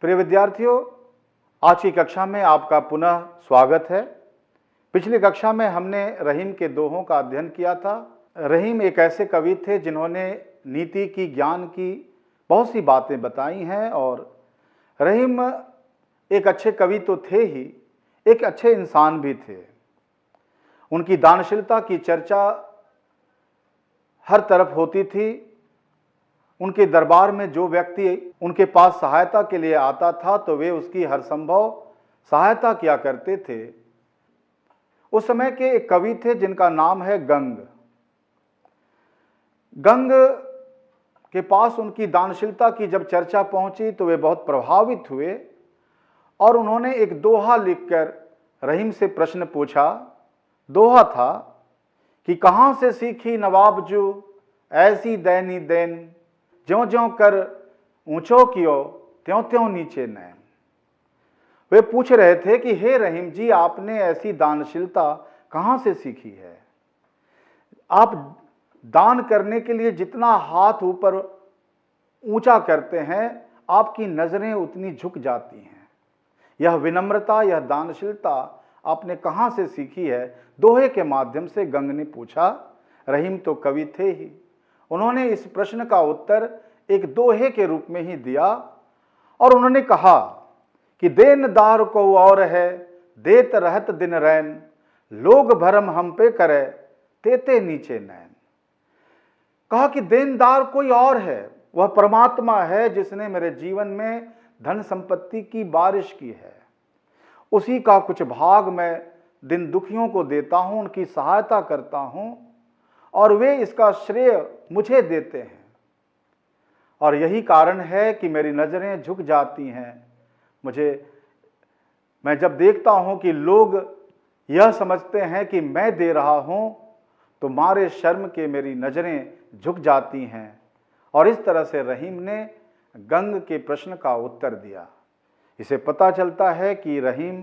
प्रिय विद्यार्थियों, आज की कक्षा में आपका पुनः स्वागत है। पिछली कक्षा में हमने रहीम के दोहों का अध्ययन किया था। रहीम एक ऐसे कवि थे जिन्होंने नीति की, ज्ञान की बहुत सी बातें बताई हैं और रहीम एक अच्छे कवि तो थे ही, एक अच्छे इंसान भी थे। उनकी दानशीलता की चर्चा हर तरफ होती थी। उनके दरबार में जो व्यक्ति उनके पास सहायता के लिए आता था तो वे उसकी हर संभव सहायता किया करते थे। उस समय के एक कवि थे जिनका नाम है गंग। गंग के पास उनकी दानशीलता की जब चर्चा पहुंची तो वे बहुत प्रभावित हुए और उन्होंने एक दोहा लिखकर रहीम से प्रश्न पूछा। दोहा था कि कहां से सीखी नवाबजू ऐसी दैनी देन, ज्यों ज्यों कर ऊंचो कियो त्यों त्यों नीचे नैन। वे पूछ रहे थे कि हे रहीम जी, आपने ऐसी दानशीलता कहां से सीखी है? आप दान करने के लिए जितना हाथ ऊपर ऊंचा करते हैं, आपकी नजरें उतनी झुक जाती हैं। यह विनम्रता, यह दानशीलता आपने कहां से सीखी है? दोहे के माध्यम से गंग ने पूछा। रहीम तो कवि थे ही, उन्होंने इस प्रश्न का उत्तर एक दोहे के रूप में ही दिया और उन्होंने कहा कि देनदार को और है, देत रहत दिन रैन, लोग भरम हम पे करे, तेते नीचे नैन। कहा कि देनदार कोई और है, वह परमात्मा है जिसने मेरे जीवन में धन संपत्ति की बारिश की है। उसी का कुछ भाग मैं दिन दुखियों को देता हूं, उनकी सहायता करता हूं और वे इसका श्रेय मुझे देते हैं। और यही कारण है कि मेरी नजरें झुक जाती हैं। मैं जब देखता हूं कि लोग यह समझते हैं कि मैं दे रहा हूं तो मारे शर्म के मेरी नजरें झुक जाती हैं। और इस तरह से रहीम ने गंग के प्रश्न का उत्तर दिया। इसे पता चलता है कि रहीम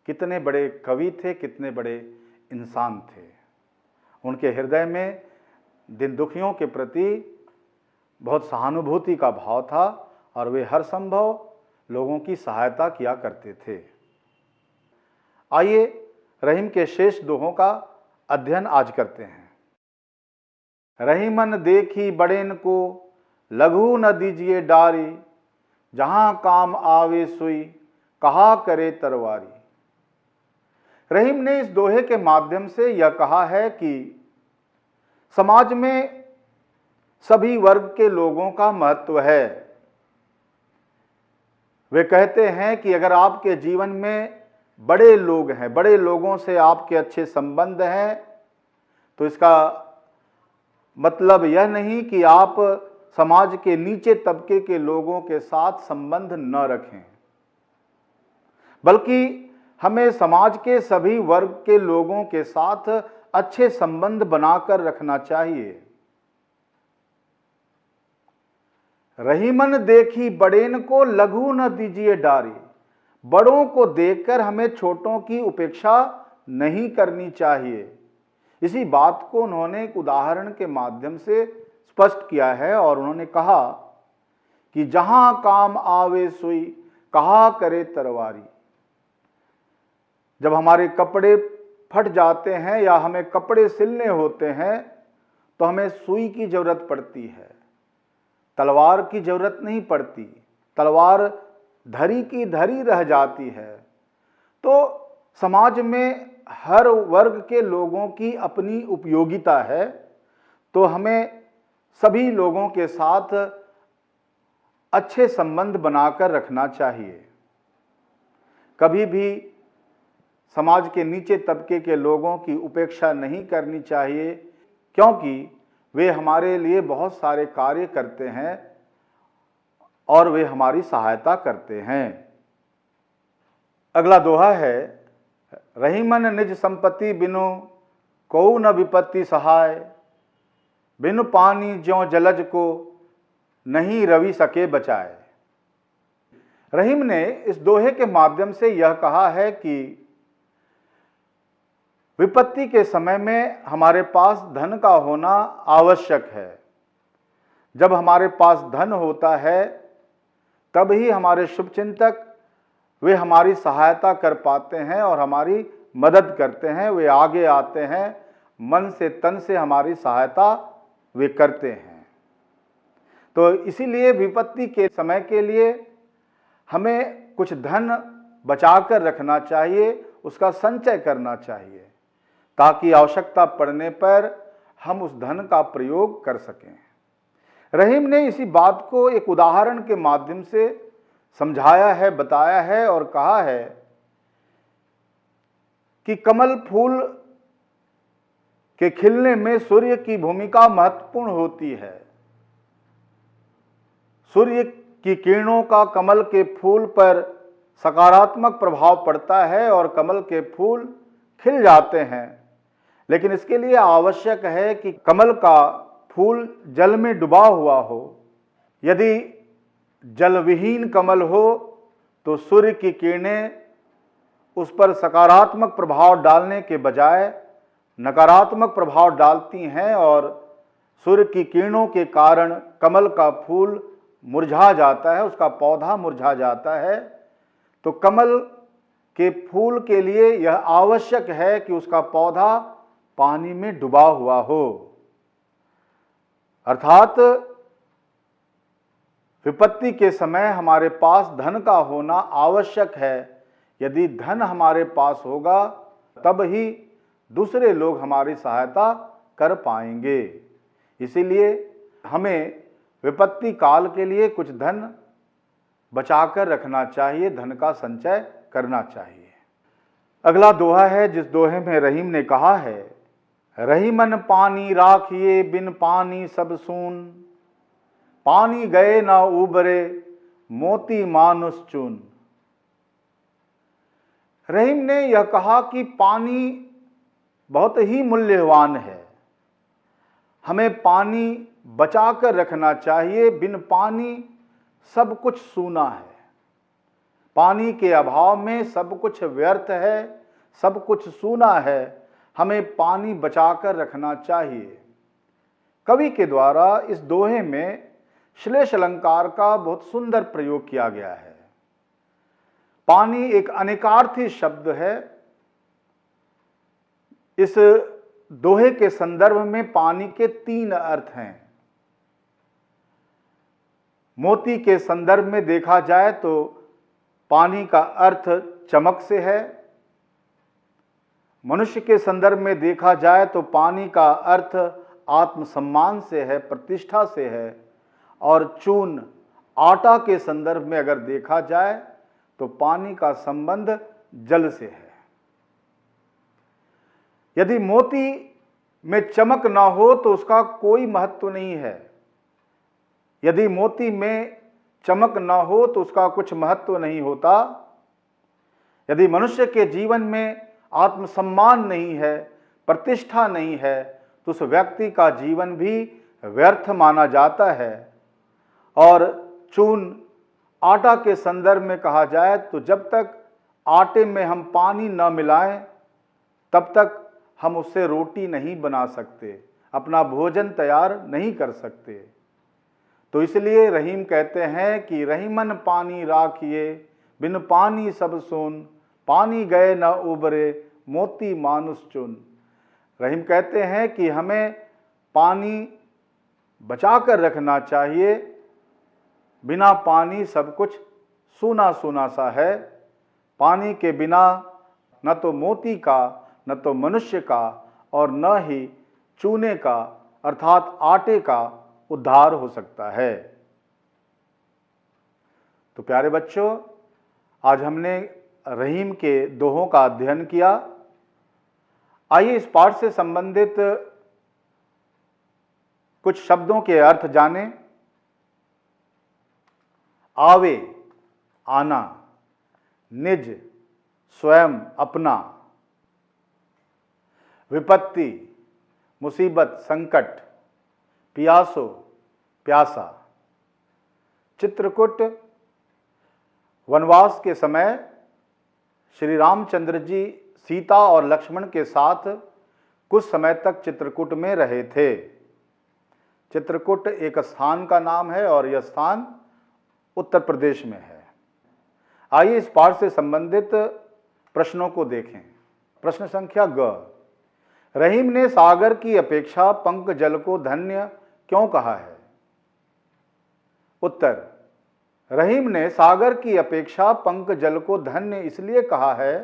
कितने बड़े कवि थे, कितने बड़े इंसान थे। उनके हृदय में दिन दुखियों के प्रति बहुत सहानुभूति का भाव था और वे हर संभव लोगों की सहायता किया करते थे। आइए रहीम के शेष दोहों का अध्ययन आज करते हैं। रहीमन देखी बड़ेन को, लघु न दीजिए डारी, जहां काम आवे सुई, कहा करे तरवारी। रहीम ने इस दोहे के माध्यम से यह कहा है कि समाज में सभी वर्ग के लोगों का महत्व है। वे कहते हैं कि अगर आपके जीवन में बड़े लोग हैं, बड़े लोगों से आपके अच्छे संबंध हैं, तो इसका मतलब यह नहीं कि आप समाज के नीचे तबके के लोगों के साथ संबंध न रखें, बल्कि हमें समाज के सभी वर्ग के लोगों के साथ अच्छे संबंध बनाकर रखना चाहिए। रहीमन देखी बड़ेन को, लघु न दीजिए डारी। बड़ों को देखकर हमें छोटों की उपेक्षा नहीं करनी चाहिए। इसी बात को उन्होंने एक उदाहरण के माध्यम से स्पष्ट किया है और उन्होंने कहा कि जहां काम आवे सुई, कहा करे तरवारी। जब हमारे कपड़े फट जाते हैं या हमें कपड़े सिलने होते हैं तो हमें सुई की जरूरत पड़ती है, तलवार की जरूरत नहीं पड़ती। तलवार धरी की धरी रह जाती है। तो समाज में हर वर्ग के लोगों की अपनी उपयोगिता है, तो हमें सभी लोगों के साथ अच्छे संबंध बनाकर रखना चाहिए। कभी भी समाज के नीचे तबके के लोगों की उपेक्षा नहीं करनी चाहिए, क्योंकि वे हमारे लिए बहुत सारे कार्य करते हैं और वे हमारी सहायता करते हैं। अगला दोहा है, रहीमन निज संपत्ति बिनु, को न विपत्ति सहाय, बिनु पानी ज्यों जलज को, नहीं रवि सके बचाए। रहीम ने इस दोहे के माध्यम से यह कहा है कि विपत्ति के समय में हमारे पास धन का होना आवश्यक है। जब हमारे पास धन होता है तब ही हमारे शुभचिंतक वे हमारी सहायता कर पाते हैं और हमारी मदद करते हैं, वे आगे आते हैं, मन से तन से हमारी सहायता वे करते हैं। तो इसीलिए विपत्ति के समय के लिए हमें कुछ धन बचाकर रखना चाहिए, उसका संचय करना चाहिए, ताकि आवश्यकता पड़ने पर हम उस धन का प्रयोग कर सकें। रहीम ने इसी बात को एक उदाहरण के माध्यम से समझाया है, बताया है और कहा है कि कमल फूल के खिलने में सूर्य की भूमिका महत्वपूर्ण होती है। सूर्य की किरणों का कमल के फूल पर सकारात्मक प्रभाव पड़ता है और कमल के फूल खिल जाते हैं, लेकिन इसके लिए आवश्यक है कि कमल का फूल जल में डूबा हुआ हो। यदि जलविहीन कमल हो तो सूर्य की किरणें उस पर सकारात्मक प्रभाव डालने के बजाय नकारात्मक प्रभाव डालती हैं और सूर्य की किरणों के कारण कमल का फूल मुरझा जाता है, उसका पौधा मुरझा जाता है। तो कमल के फूल के लिए यह आवश्यक है कि उसका पौधा पानी में डूबा हुआ हो। अर्थात विपत्ति के समय हमारे पास धन का होना आवश्यक है। यदि धन हमारे पास होगा तब ही दूसरे लोग हमारी सहायता कर पाएंगे। इसीलिए हमें विपत्ति काल के लिए कुछ धन बचाकर रखना चाहिए, धन का संचय करना चाहिए। अगला दोहा है, जिस दोहे में रहीम ने कहा है, रहीमन पानी राखिए बिन पानी सब सून, पानी गए ना उबरे मोती मानुष चून। रहीम ने यह कहा कि पानी बहुत ही मूल्यवान है, हमें पानी बचाकर रखना चाहिए। बिन पानी सब कुछ सूना है, पानी के अभाव में सब कुछ व्यर्थ है, सब कुछ सूना है, हमें पानी बचाकर रखना चाहिए। कवि के द्वारा इस दोहे में श्लेष अलंकार का बहुत सुंदर प्रयोग किया गया है। पानी एक अनेकार्थी शब्द है। इस दोहे के संदर्भ में पानी के 3 अर्थ हैं। मोती के संदर्भ में देखा जाए तो पानी का अर्थ चमक से है। मनुष्य के संदर्भ में देखा जाए तो पानी का अर्थ आत्मसम्मान से है, प्रतिष्ठा से है। और चून, आटा के संदर्भ में अगर देखा जाए तो पानी का संबंध जल से है। यदि मोती में चमक ना हो तो उसका कोई महत्व नहीं है। यदि मोती में चमक ना हो तो उसका कुछ महत्व नहीं होता। यदि मनुष्य के जीवन में आत्मसम्मान नहीं है, प्रतिष्ठा नहीं है, तो उस व्यक्ति का जीवन भी व्यर्थ माना जाता है। और चून, आटा के संदर्भ में कहा जाए तो जब तक आटे में हम पानी न मिलाएं तब तक हम उससे रोटी नहीं बना सकते, अपना भोजन तैयार नहीं कर सकते। तो इसलिए रहीम कहते हैं कि रहीमन पानी राखिए बिन पानी सब सून, पानी गए न उबरे मोती मानुष चुन। रहीम कहते हैं कि हमें पानी बचा कर रखना चाहिए। बिना पानी सब कुछ सूना सूना सा है। पानी के बिना न तो मोती का, न तो मनुष्य का और न ही चूने का अर्थात आटे का उद्धार हो सकता है। तो प्यारे बच्चों, आज हमने रहीम के दोहों का अध्ययन किया। आइए इस पाठ से संबंधित कुछ शब्दों के अर्थ जानें। आवे, आना, निज, स्वयं, अपना। विपत्ति, मुसीबत, संकट। पियासो, प्यासा। चित्रकूट, वनवास के समय श्री रामचंद्र जी सीता और लक्ष्मण के साथ कुछ समय तक चित्रकूट में रहे थे। चित्रकूट एक स्थान का नाम है और यह स्थान उत्तर प्रदेश में है। आइए इस पाठ से संबंधित प्रश्नों को देखें। प्रश्न संख्या ग, रहीम ने सागर की अपेक्षा पंक जल को धन्य क्यों कहा है? उत्तर, रहीम ने सागर की अपेक्षा पंक जल को धन्य इसलिए कहा है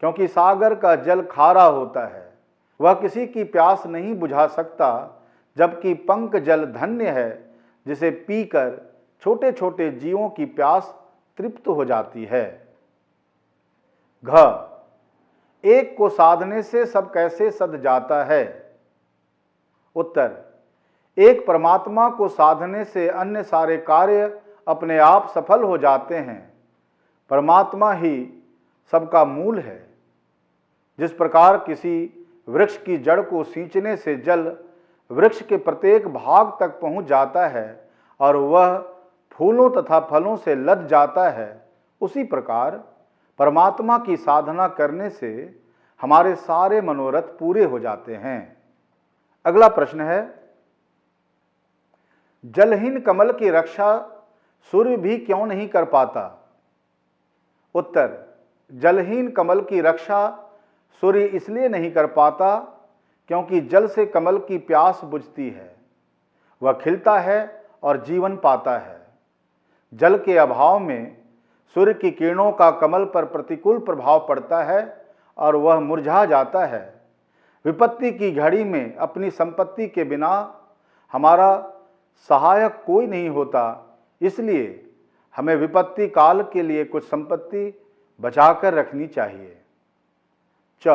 क्योंकि सागर का जल खारा होता है, वह किसी की प्यास नहीं बुझा सकता, जबकि पंक जल धन्य है जिसे पीकर छोटे छोटे जीवों की प्यास तृप्त हो जाती है। घ, एक को साधने से सब कैसे सध जाता है? उत्तर, एक परमात्मा को साधने से अन्य सारे कार्य अपने आप सफल हो जाते हैं। परमात्मा ही सबका मूल है। जिस प्रकार किसी वृक्ष की जड़ को सींचने से जल वृक्ष के प्रत्येक भाग तक पहुंच जाता है और वह फूलों तथा फलों से लद जाता है, उसी प्रकार परमात्मा की साधना करने से हमारे सारे मनोरथ पूरे हो जाते हैं। अगला प्रश्न है, जलहीन कमल की रक्षा सूर्य भी क्यों नहीं कर पाता? उत्तर, जलहीन कमल की रक्षा सूर्य इसलिए नहीं कर पाता क्योंकि जल से कमल की प्यास बुझती है, वह खिलता है और जीवन पाता है। जल के अभाव में सूर्य की किरणों का कमल पर प्रतिकूल प्रभाव पड़ता है और वह मुरझा जाता है। विपत्ति की घड़ी में अपनी संपत्ति के बिना हमारा सहायक कोई नहीं होता, इसलिए हमें विपत्ति काल के लिए कुछ संपत्ति बचाकर रखनी चाहिए। च,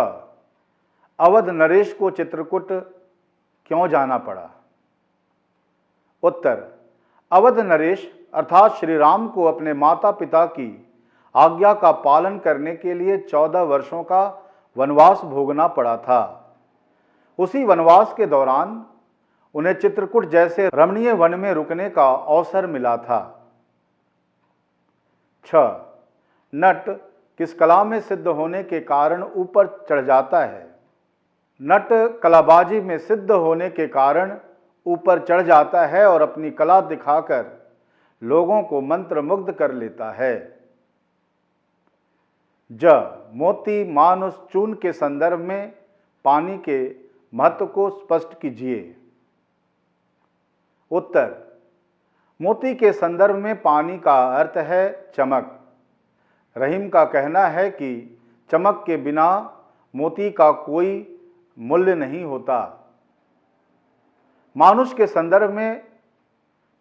अवध नरेश को चित्रकूट क्यों जाना पड़ा? उत्तर, अवध नरेश अर्थात श्री राम को अपने माता पिता की आज्ञा का पालन करने के लिए 14 वर्षों का वनवास भोगना पड़ा था। उसी वनवास के दौरान उन्हें चित्रकूट जैसे रमणीय वन में रुकने का अवसर मिला था। 6, नट किस कला में सिद्ध होने के कारण ऊपर चढ़ जाता है? नट कलाबाजी में सिद्ध होने के कारण ऊपर चढ़ जाता है और अपनी कला दिखाकर लोगों को मंत्रमुग्ध कर लेता है। ज, मोती मानुष चून के संदर्भ में पानी के महत्व को स्पष्ट कीजिए। उत्तर, मोती के संदर्भ में पानी का अर्थ है चमक। रहीम का कहना है कि चमक के बिना मोती का कोई मूल्य नहीं होता। मानुष के संदर्भ में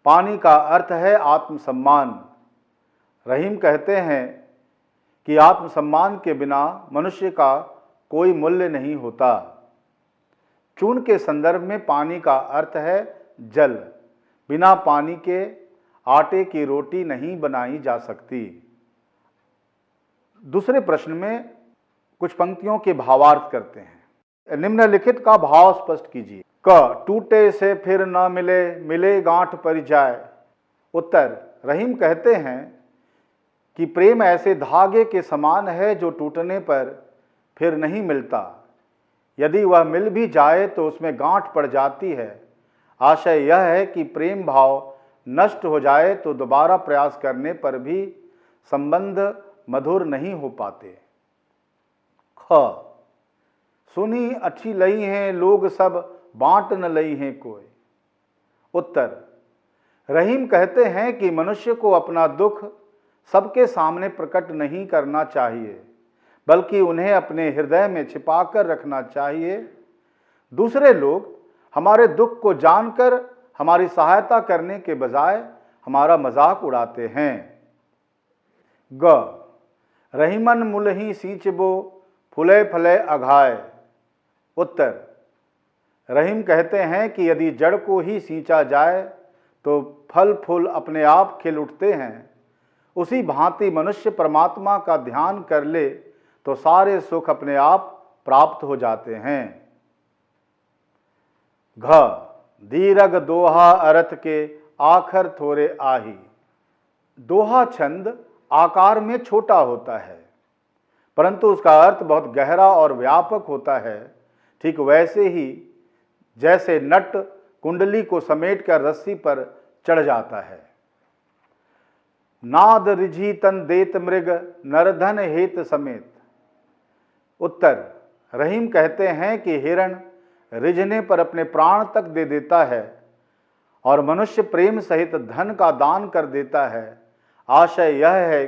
पानी का अर्थ है आत्मसम्मान। रहीम कहते हैं कि आत्मसम्मान के बिना मनुष्य का कोई मूल्य नहीं होता। चून के संदर्भ में पानी का अर्थ है जल। बिना पानी के आटे की रोटी नहीं बनाई जा सकती। दूसरे प्रश्न में कुछ पंक्तियों के भावार्थ करते हैं। निम्नलिखित का भाव स्पष्ट कीजिए। क, टूटे से फिर न मिले, मिले गांठ पर जाए। उत्तर, रहीम कहते हैं कि प्रेम ऐसे धागे के समान है जो टूटने पर फिर नहीं मिलता। यदि वह मिल भी जाए तो उसमें गांठ पड़ जाती है। आशय यह है कि प्रेम भाव नष्ट हो जाए तो दोबारा प्रयास करने पर भी संबंध मधुर नहीं हो पाते। ख, सुनी अच्छी लई हैं लोग सब, बांट न लई हैं कोई। उत्तर, रहीम कहते हैं कि मनुष्य को अपना दुख सबके सामने प्रकट नहीं करना चाहिए, बल्कि उन्हें अपने हृदय में छिपाकर रखना चाहिए। दूसरे लोग हमारे दुख को जानकर हमारी सहायता करने के बजाय हमारा मजाक उड़ाते हैं। ग, रहीमन मुलही सींचबो, फुले फले अघाय। उत्तर, रहीम कहते हैं कि यदि जड़ को ही सींचा जाए तो फल फूल अपने आप खिल उठते हैं। उसी भांति मनुष्य परमात्मा का ध्यान कर ले तो सारे सुख अपने आप प्राप्त हो जाते हैं। घ, दीरघ दोहा अर्थ के आखर थोरे आही। दोहा छंद आकार में छोटा होता है, परंतु उसका अर्थ बहुत गहरा और व्यापक होता है। ठीक वैसे ही जैसे नट कुंडली को समेटकर रस्सी पर चढ़ जाता है। नाद रिझी तन देत मृग नरधन हेत समेत। उत्तर, रहीम कहते हैं कि हिरण रिझने पर अपने प्राण तक दे देता है और मनुष्य प्रेम सहित धन का दान कर देता है। आशय यह है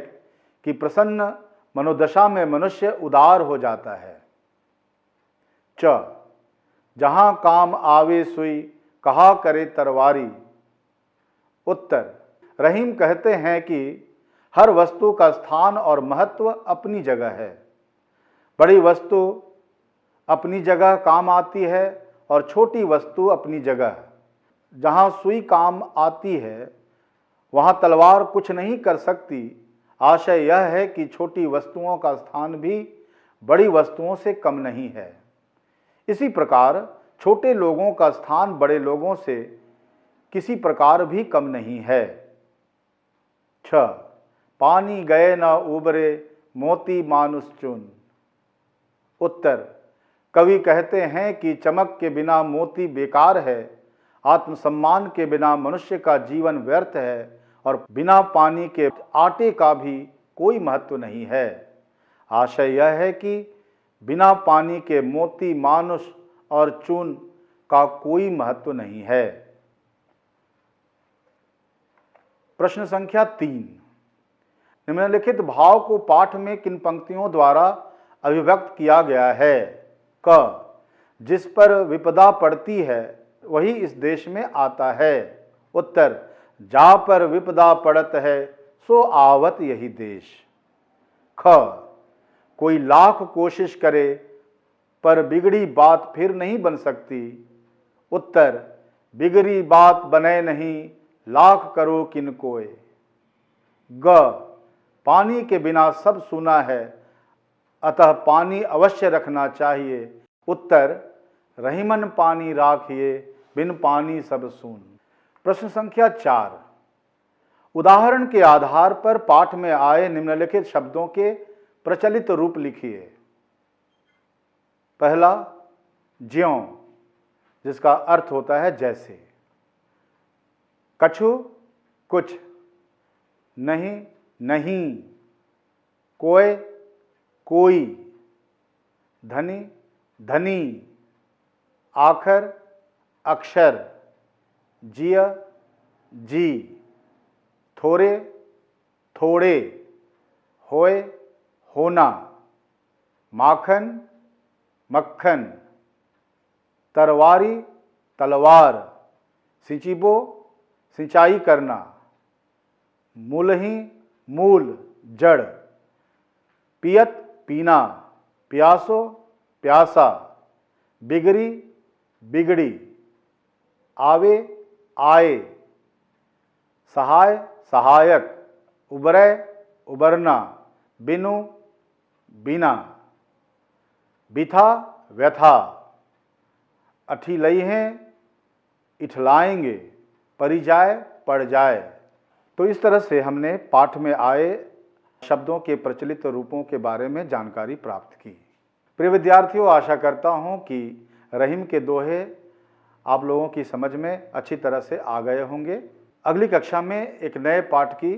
कि प्रसन्न मनोदशा में मनुष्य उदार हो जाता है। च, जहां काम आवे सुई कहा करे तरवारी। उत्तर, रहीम कहते हैं कि हर वस्तु का स्थान और महत्व अपनी जगह है। बड़ी वस्तु अपनी जगह काम आती है और छोटी वस्तु अपनी जगह। जहां सुई काम आती है वहां तलवार कुछ नहीं कर सकती। आशय यह है कि छोटी वस्तुओं का स्थान भी बड़ी वस्तुओं से कम नहीं है। इसी प्रकार छोटे लोगों का स्थान बड़े लोगों से किसी प्रकार भी कम नहीं है। 6, पानी गए न उबरे मोती मानुष चुन। उत्तर, कवि कहते हैं कि चमक के बिना मोती बेकार है, आत्मसम्मान के बिना मनुष्य का जीवन व्यर्थ है और बिना पानी के आटे का भी कोई महत्व नहीं है। आशय यह है कि बिना पानी के मोती मानुष और चून का कोई महत्व नहीं है। प्रश्न संख्या 3, निम्नलिखित भाव को पाठ में किन पंक्तियों द्वारा अभिव्यक्त किया गया है? क, जिस पर विपदा पड़ती है वही इस देश में आता है। उत्तर, जा पर विपदा पड़त है सो आवत यही देश। ख, कोई लाख कोशिश करे पर बिगड़ी बात फिर नहीं बन सकती। उत्तर, बिगड़ी बात बने नहीं लाख करो किन कोय। ग, पानी के बिना सब सूना है अतः पानी अवश्य रखना चाहिए। उत्तर, रहीमन पानी राखिए बिन पानी सब सून। प्रश्न संख्या 4, उदाहरण के आधार पर पाठ में आए निम्नलिखित शब्दों के प्रचलित रूप लिखिए। पहला, ज्यों, जिसका अर्थ होता है जैसे। कछु, कुछ। नहीं, नहीं। कोय, कोई। धनी, धनी। आखर, अक्षर। जिय, जी। थोड़े, थोड़े। होए, होना। माखन, मक्खन। तरवारी, तलवार। सिंचिबो, सिंचाई करना। मूलही, मूल, जड़। पियत, पीना। प्यासो, प्यासा। बिगड़ी, बिगड़ी। आवे, आए। सहाय, सहायक। उबरे, उबरना। बिनु, बिना। बिथा, व्यथा। अठिलइहें, इठलाएंगे। परी जाए, पड़ जाए। तो इस तरह से हमने पाठ में आए शब्दों के प्रचलित रूपों के बारे में जानकारी प्राप्त की। प्रिय विद्यार्थियों, आशा करता हूं कि रहीम के दोहे आप लोगों की समझ में अच्छी तरह से आ गए होंगे। अगली कक्षा में एक नए पाठ की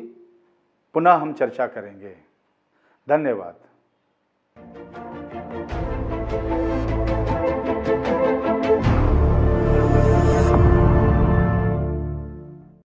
पुनः हम चर्चा करेंगे। धन्यवाद।